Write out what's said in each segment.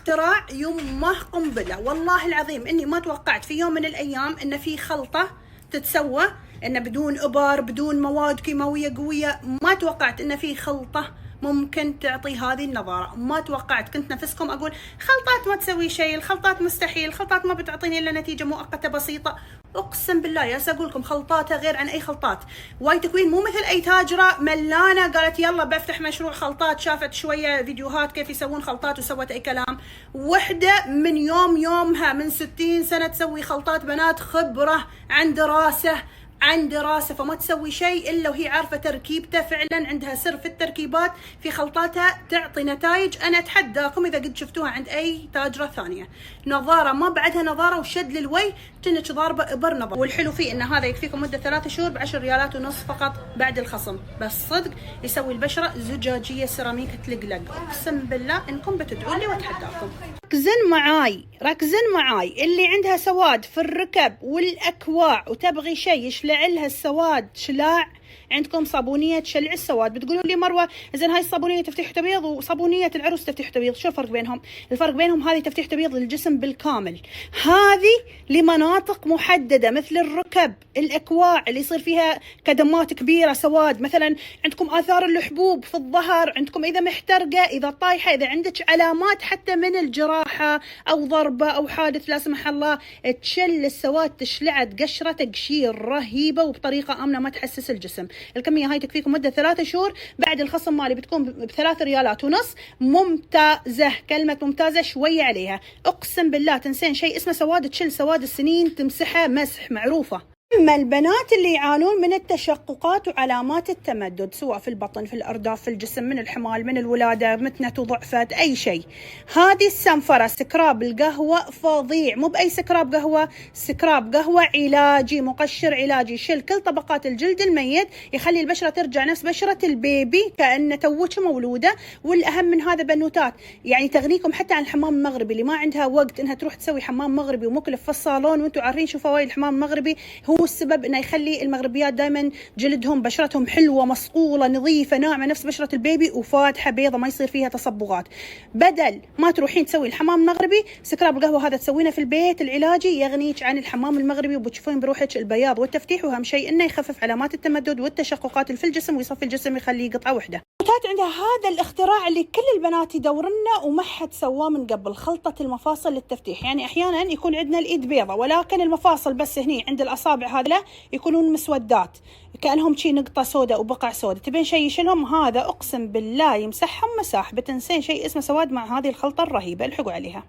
اختراع يمه قنبله، والله العظيم اني ما توقعت في يوم من الايام ان في خلطه تتسوى ان بدون ابر بدون مواد كيماويه قويه. ما توقعت ان في خلطه ممكن تعطي هذه النظاره، ما توقعت. كنت نفسكم اقول خلطات ما تسوي شيء، الخلطات مستحيل، الخلطات ما بتعطيني الا نتيجه مؤقته بسيطه. اقسم بالله يا اقول لكم خلطاتها غير عن اي خلطات. واي تكوين مو مثل اي تاجره ملانه قالت يلا بفتح مشروع خلطات، شافت شويه فيديوهات كيف يسوون خلطات وسوت اي كلام. وحده من يومها من 60 سنه تسوي خلطات بنات، خبره عن دراسة، فما تسوي شيء إلا وهي عارفة تركيبته. فعلا عندها سر في التركيبات في خلطاتها تعطي نتائج. أنا أتحداكم إذا قد شفتوها عند أي تاجرة ثانية، نظارة ما بعدها نظارة وشد للوجه كأنك ضاربة إبر نظر. والحلو فيه إن هذا يكفيكم مدة 3 شهور ب10 ريالات ونص فقط بعد الخصم. بس صدق يسوي البشرة زجاجية سيراميك تلقلق. أقسم بالله إنكم بتدعوا لي وأتحداكم. ركزن معاي اللي عندها سواد في الركب والأكواع وتبغي شيء يشلع لها السواد شلاع، عندكم صابونية شلع السواد. بتقولوا لي مروة زين هاي الصابونية تفتيح تبيض وصابونية العروس تفتيح تبيض، شو الفرق بينهم؟ الفرق بينهم هذه تفتيح تبيض للجسم بالكامل، هذه لمناطق محددة مثل الركب، الأكواع اللي يصير فيها كدمات كبيرة سواد، مثلا عندكم آثار الحبوب في الظهر، عندكم إذا محترقة، إذا طايحة، إذا عندك علامات حتى من الجراحة أو ضربة أو حادث لا سمح الله، تشل السواد تشلعه تقشره تقشير رهيبة وبطريقة آمنة ما تحسس الجسم. الكمية هاي تكفيكم مدة 3 شهور، بعد الخصم مالي بتكون ب3 ريالات ونص. ممتازة، كلمة ممتازة شوية عليها. اقسم بالله تنسين شيء اسمه سواد، تشل سواد السنين تمسحه مسح، معروفة. أما البنات اللي يعانون من التشققات وعلامات التمدد سواء في البطن في الأرداف في الجسم من الحمال من الولادة متنت وضعفت أي شيء، هذه السنفرة سكراب القهوة فظيع. مو بأي سكراب قهوة، سكراب قهوة علاجي مقشر علاجي، يشيل كل طبقات الجلد الميت، يخلي البشرة ترجع نفس بشرة البيبي كأنه توك مولودة. والأهم من هذا بنوتات يعني تغنيكم حتى عن الحمام المغربي اللي ما عندها وقت انها تروح تسوي حمام مغربي ومكلف في الصالون. وانتم عارفين شو فوائد الحمام المغربي، هو السبب انه يخلي المغربيات دائما جلدهم بشرتهم حلوه مصقوله نظيفه ناعمه نفس بشره البيبي وفاتحه بيضه ما يصير فيها تصبغات. بدل ما تروحين تسوي الحمام المغربي، سكراب القهوه هذا تسوينه في البيت العلاجي يغنيك عن الحمام المغربي، وبتشوفين بروحك البياض والتفتيح. واهم شيء انه يخفف علامات التمدد والتشققات اللي في الجسم ويصفي الجسم يخليه قطعه واحده. عندها هذا الاختراع اللي كل البنات يدورنا وما حد سواه من قبل، خلطة المفاصل للتفتيح. يعني احيانا يكون عندنا الايد بيضة ولكن المفاصل بس هني عند الاصابع هذا يكونون مسودات كأنهم شي نقطة سوداء وبقع سوداء، تبين شيء يشيلهم، هذا اقسم بالله يمسحهم مساح. بتنسين شيء اسمه سواد مع هذه الخلطة الرهيبة، الحقوا عليها.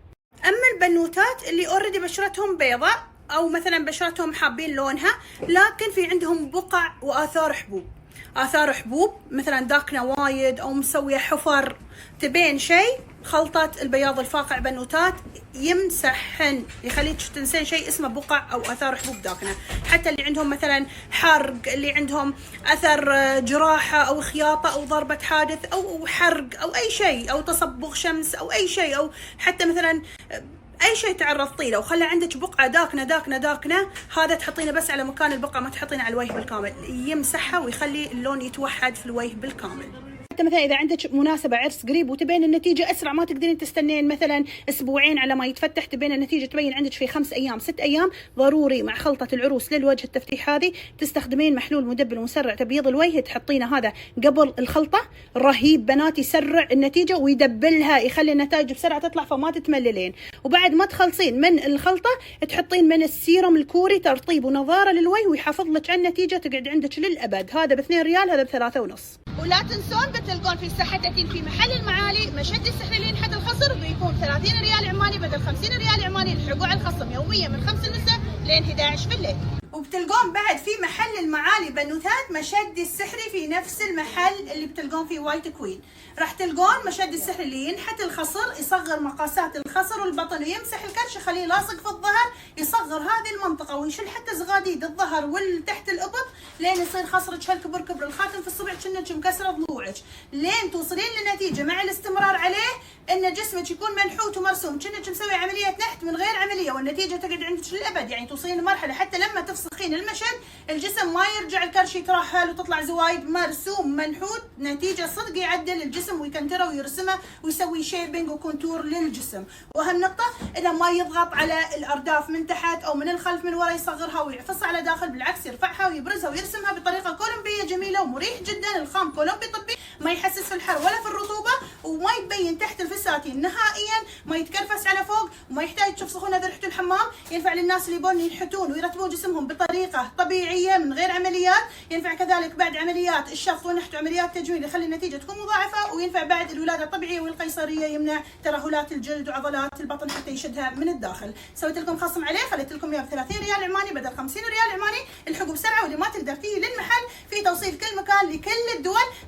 اما البنوتات اللي اوريدي بشرتهم بيضة او مثلا بشرتهم حابين لونها لكن في عندهم بقع واثار حبوب مثلا داكنه وايد او مسويه حفر، تبين شيء، خلطة البياض الفاقع بنوتات يمسحن، يخليك تنسين شيء اسمه بقع او اثار حبوب داكنه. حتى اللي عندهم مثلا حرق، اللي عندهم اثر جراحه او خياطه او ضربه حادث او حرق او اي شيء او تصبغ شمس او اي شيء، او حتى مثلا اي شيء تعرضتي له وخلى عندك بقعه داكنه، هذا تحطينه بس على مكان البقعه ما تحطينه على الوجه بالكامل، يمسحها ويخلي اللون يتوحد في الوجه بالكامل. حتى مثلا اذا عندك مناسبه عرس قريب وتبين النتيجه اسرع، ما تقدرين تستنين مثلا اسبوعين على ما يتفتح، تبين النتيجه تبين عندك في 5 أيام 6 أيام، ضروري مع خلطه العروس للوجه التفتيح هذه تستخدمين محلول مدبل مسرع تبييض الوجه، تحطينه هذا قبل الخلطه، رهيب بنات، يسرع النتيجه ويدبلها، يخلي النتائج بسرعه تطلع فما تتمللين. وبعد ما تخلصين من الخلطه تحطين من السيروم الكوري ترطيب ونظاره للوجه ويحافظ لك على النتيجه تقعد عندك للابد. هذا ب2 ريال، هذا ب3.5. ولا تنسون بتلقون في صحتك في محل المعالي مشد السحر لينحت الخصر، بيكون 30 ريال عماني بدل 50 ريال عماني. الحقوا على الخصم يوميا من 5 المساء لين 11 بالليل. وبتلقون بعد في محل المعالي بنوتات مشد السحري في نفس المحل اللي بتلقون فيه وايت كوين. راح تلقون مشد السحري اللي ينحت الخصر، يصغر مقاسات الخصر والبطن ويمسح الكرش، يخليه لاصق في الظهر، يصغر هذه المنطقه ويشيل حتى زغاديد الظهر والتحت الابط لين يصير خصرك هالكبر كبر الخاتم في الصبع كأنك مكسره ضلوعك، لين توصلين لنتيجه مع الاستمرار عليه ان جسمك يكون منحوت ومرسوم كأنك مسوي عمليه نحت من غير عمليه، والنتيجه تقعد عندك للابد. يعني توصلين لمرحله حتى لما تفسخين المشد الجسم الجسم ما يرجع الكرش يترهل وتطلع زوايد، مرسوم منحوت نتيجه صدق يعدل الجسم ويكنتره ويرسمه ويسوي شيبنج وكونتور للجسم. واهم نقطه انه ما يضغط على الارداف من تحت او من الخلف من ورا يصغرها ويعفصها على داخل، بالعكس يرفعها ويبرزها ويرسمها بطريقه كولومبيه جميله ومريح جدا. الخام كولومبي طبي، ما يحسس في الحر ولا في الرطوبه، وما يبين تحت الفساتين نهائيا، ما يتكرفس على فوق، وما يحتاج تشوف سخونه اذا رحتوا الحمام. ينفع للناس اللي يبون ينحتون ويرتبون جسمهم بطريقه طبيعيه من غير عمليات. ينفع كذلك بعد عمليات الشفط والنحت وعمليات تجميل يخلي النتيجه تكون مضاعفه. وينفع بعد الولاده الطبيعيه والقيصريه، يمنع ترهلات الجلد وعضلات البطن حتى يشدها من الداخل. سويت لكم خصم عليه، خليت لكم اياه ب 30 ريال عماني بدل 50 ريال عماني. الحقوا بسرعه، واللي ما تقدر تيجي للمحل في توصيل كل مكان لكل الدول.